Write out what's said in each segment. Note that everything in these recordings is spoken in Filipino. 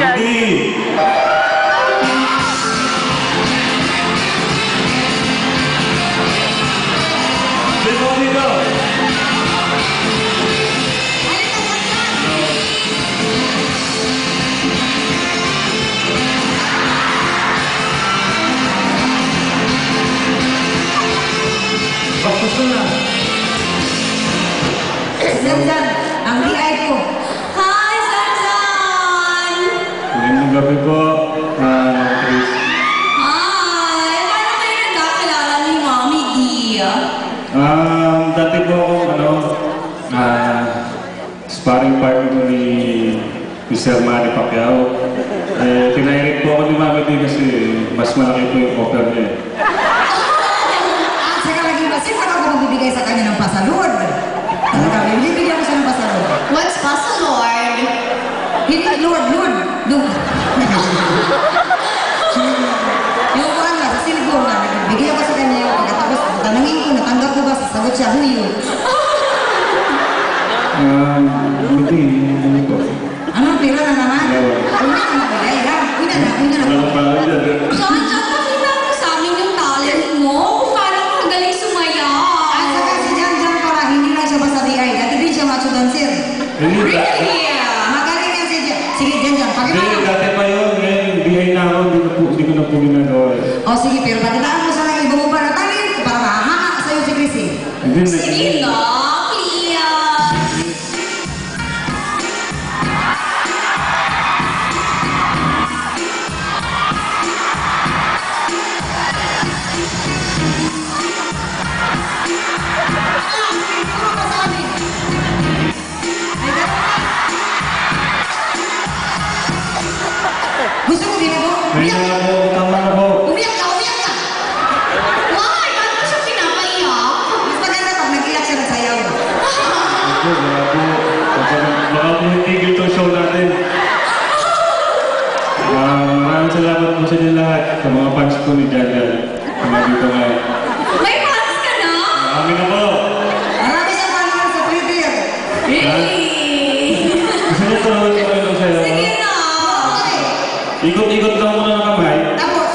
Hindi! Dito! Gusto na. Sansan, ang DI ko. Hi, Sansan! Magandang gabi po, Chris. Hi! Paano kayo nagkakilala ni Mommy Dia? Dati po akong, sparring partner ni Sir Manny Pacquiao. Tinairit po ako ni Mami Di kasi mas malaki po yung offer niya. Sino ako magbibigay sa kanya ng pasalod? Talaga, bibigyan ko siya ng pasalod. What's pasalord? Hindi, Lord. Yung ko nga, sa silbo nga, bibigyan ko sa kanya yung pagkatapos, tanungin ko, natanggap ko ba, sasagot siya, huyo. Hindi po. Anong pera na naman? Huwag na magbigay lang. Huwag na. Wala pa rin. Sansan, pakita mo sa amin yung talent mo. Kung paano ka magaling sumaya. At saka si Jan pala, hindi lang siya basta DI. Dati din siya macho dancer. Really? Magaling yan si Jan. Sige, Jan, pakita Hindi, mo. dati pa yun. Bihay na ako, hindi ko na po ginagawa. O sige, pero pakitaan mo sa lang iba mo pa na talent para mahahanga ka sa'yo si Chrissy. Sige na, Clea. Gusto mo ginagawa? Hindi na po, tama na po. Umiyak ka! Why? Bakit mo siya pinapaiyak? Mas maganda pag nag-iyak siya ng sayaw. Baka po hitigil itong show natin. Maraming salamat po sa inyo lahat. Sa mga fans ko ni Jan. Mga dito ngayon. May fans ka na? Marami na po. Marami siyang followers sa Twitter. Really? Gusto niyo tuloy ko kayo sa'yo? Sige na. Ikot-ikot lang muna ng kamay. Tapos,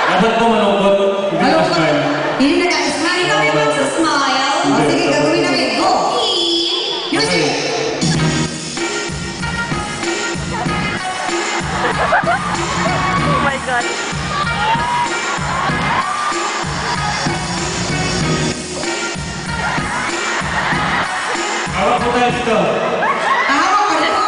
Dapat po malungkot. Hindi Malungkot. ka smile. hindi na ka-smile. Hindi kami magsasmile. O sige, gagawin namin. Go! Music! Oh my God. Hawak po tayo dito. Tawa ka dito.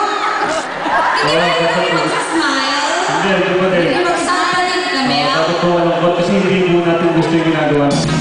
Hindi ba rin kami magsasmile? Hindi pa din. Magsasalit kami. Dapat po malungkot kasi hindi po natin gusto yung ginagawa natin.